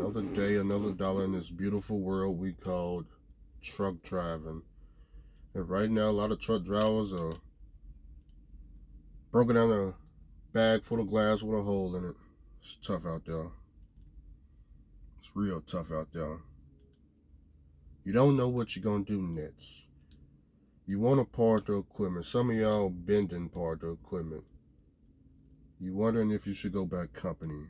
Another day, another dollar in this beautiful world we called truck driving. And right now, a lot of truck drivers are broken down a bag full of glass with a hole in it. It's tough out there. It's real tough out there. You don't know what you're going to do next. You want to part the equipment. Some of y'all bending part the equipment. You wondering if you should go back company.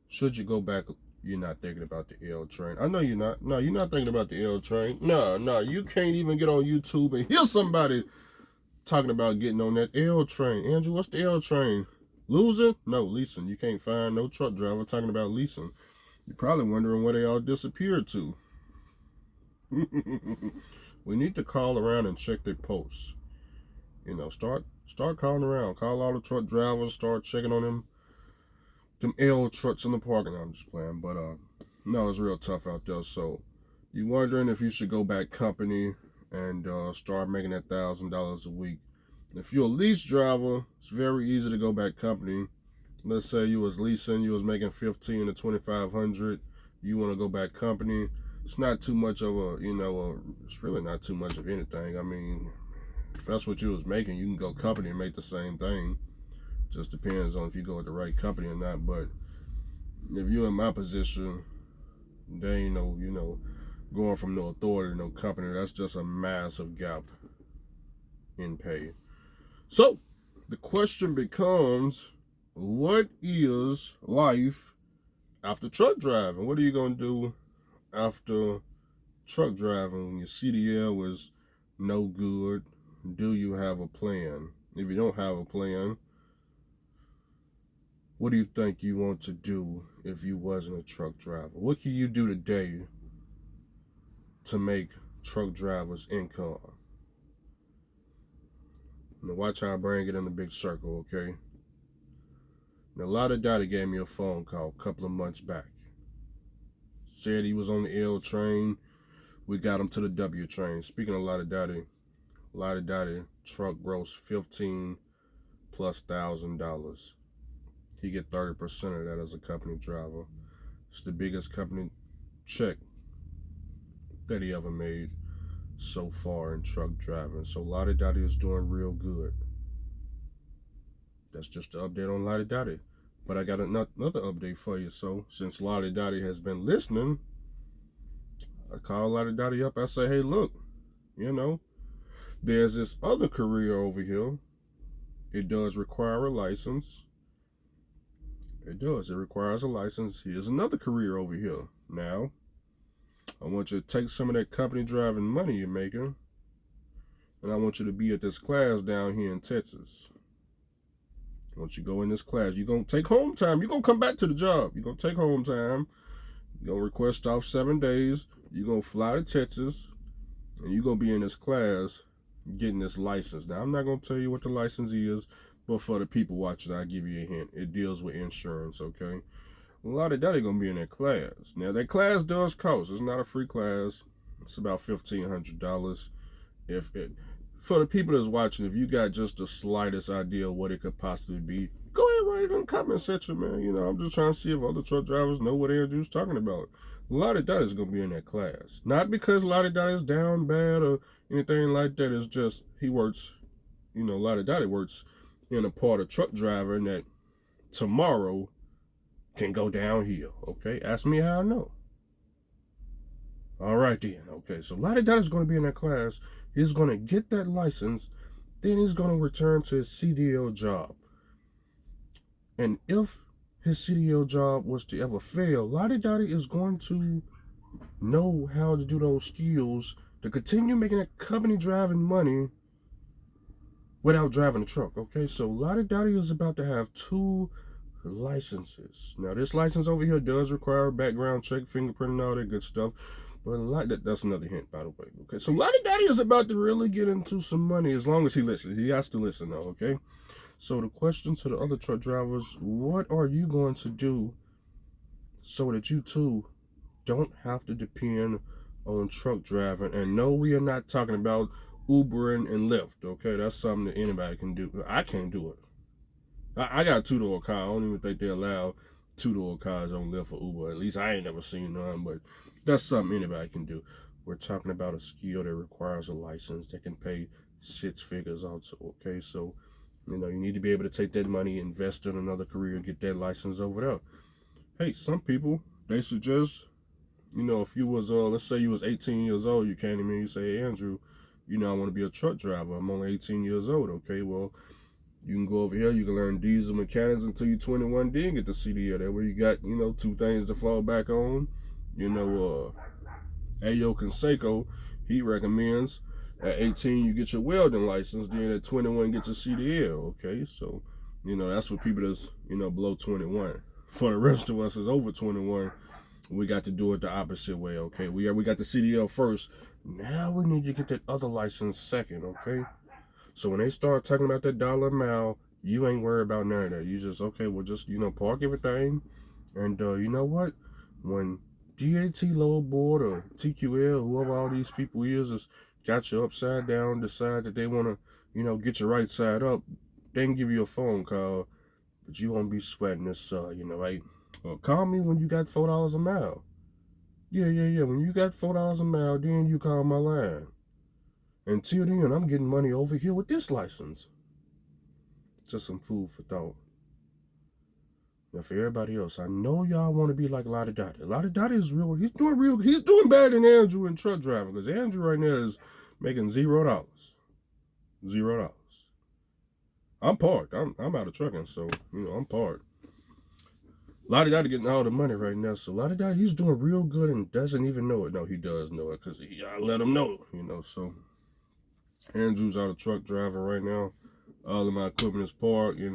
Should you go back? You're not thinking about the L train. I know you're not. No, you're not thinking about the L train. No, you can't even get on YouTube and hear somebody talking about getting on that L train. Andrew, what's the L train? Losing? No, leasing. You can't find no truck driver talking about leasing. You're probably wondering where they all disappeared to. We need to call around and check their posts. Start calling around. Call all the truck drivers. Start checking on them L trucks in the parking lot. I'm just playing, but no, it's real tough out there. So you wondering if you should go back company and start making that $1,000 a week. If you're a lease driver, it's very easy to go back company. Let's say you was leasing, you was making $1,500 to $2,500. You want to go back company. It's not too much of it's really not too much of anything. I mean, if that's what you was making, you can go company and make the same thing. Just depends on if you go with the right company or not. But if you're in my position, there ain't no, going from no authority to no company. That's just a massive gap in pay. So the question becomes, what is life after truck driving? What are you going to do after truck driving when your CDL is no good? Do you have a plan? If you don't have a plan, what do you think you want to do if you wasn't a truck driver? What can you do today to make truck drivers income? Now watch how I bring it in the big circle, okay? Now, Lottie Dottie gave me a phone call a couple of months back. Said he was on the L train. We got him to the W train. Speaking of Lottie Dottie truck gross $15,000 plus. He get 30% of that as a company driver. It's the biggest company check that he ever made so far in truck driving. So Lottie Dottie is doing real good. That's just the update on Lottie Dottie. But I got another update for you. So since Lottie Dottie has been listening, I call Lottie Dottie up. I say, hey, look, there's this other career over here. It does require a license. It does. It requires a license. Here's another career over here. Now, I want you to take some of that company driving money you're making, and I want you to be at this class down here in Texas. Once you go in this class, you're going to take home time. You're going to come back to the job. You're going to take home time. You're going to request off 7 days. You're going to fly to Texas, and you're going to be in this class getting this license. Now, I'm not going to tell you what the license is, but for the people watching, I'll give you a hint. It deals with insurance, okay? A lot of that are going to be in that class. Now, that class does cost. It's not a free class. It's about $1,500. For the people that's watching, if you got just the slightest idea of what it could possibly be, go ahead, write it in the comment section, man. I'm just trying to see if other truck drivers know what Andrew's talking about. A lot of that is going to be in that class. Not because a lot of that is down bad or anything like that. It's just he works, a lot of that works in a part of truck driving that tomorrow can go downhill, okay? Ask me how I know. All right, then. Okay, so a lot of that is going to be in that class. He's going to get that license. Then he's going to return to his CDL job. And if his CDL job was to ever fail, Lottie Dottie is going to know how to do those skills to continue making that company driving money without driving a truck, okay? So Lottie Dottie is about to have 2 licenses. Now, this license over here does require a background check, fingerprint, and all that good stuff. But that's another hint, by the way. Okay, so Lottie Dottie is about to really get into some money as long as he listens. He has to listen, though, okay? So the question to the other truck drivers, what are you going to do so that you, too, don't have to depend on truck driving? And no, we are not talking about Ubering and Lyft, okay? That's something that anybody can do. I can't do it. I got a 2-door car. I don't even think they allow two-door cars on left for Uber. At least I ain't never seen none, but that's something anybody can do. We're talking about a skill that requires a license that can pay six figures also. Okay, so you need to be able to take that money, invest in another career, get that license over there. Hey, some people they suggest, if you was let's say you was 18 years old, you came to me and you say, hey, Andrew, I want to be a truck driver. I'm only 18 years old. Okay, well, you can go over here, you can learn diesel mechanics until you're 21, then get the CDL. That way you got, two things to fall back on. Ayo Conseco, he recommends at 18 you get your welding license, then at 21 get your CDL. Okay, so that's for people that's below 21. For the rest of us is over 21, we got to do it the opposite way. Okay, we got the CDL first. Now we need to get that other license second. Okay, so when they start talking about that dollar a mile, you ain't worried about none of that. You just, okay, well, just park everything, and you know what? When DAT low board or TQL, whoever all these people is got you upside down, decide that they want to, get you right side up, they can give you a phone call, but you won't be sweating this, right? Call me when you got $4 a mile. Yeah, yeah, yeah. When you got $4 a mile, then you call my line. Until then, I'm getting money over here with this license. Just some food for thought. Now, for everybody else, I know y'all want to be like Lottie Dottie. Lottie Dottie is real. He's doing better than Andrew in truck driving, because Andrew right now is making $0. $0. I'm parked. I'm out of trucking, so I'm parked. Lottie Dottie getting all the money right now, so Lottie Dottie, he's doing real good and doesn't even know it. No, he does know it, because I let him know, so Andrew's out of truck driving right now. All of my equipment is parked, it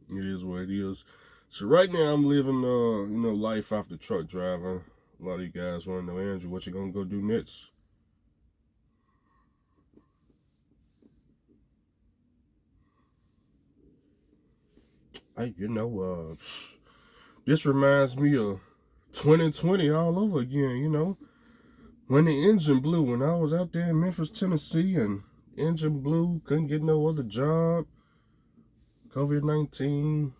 is what it is. So right now I'm living life after truck driving. A lot of you guys want to know, Andrew, what you gonna go do next? This reminds me of 2020 all over again, when the engine blew, when I was out there in Memphis, Tennessee, and engine blew, couldn't get no other job, COVID-19,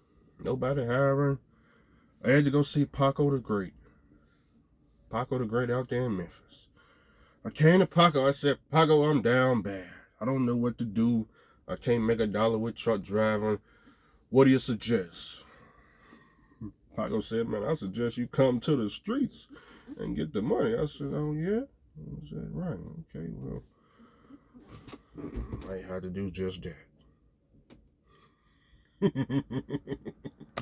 nobody hiring. I had to go see Paco the Great. Paco the Great out there in Memphis. I came to Paco, I said, Paco, I'm down bad. I don't know what to do. I can't make $1 with truck driving. What do you suggest? Paco said, man, I suggest you come to the streets and get the money. I said, oh, yeah? I said, right, okay, well, I had to do just that.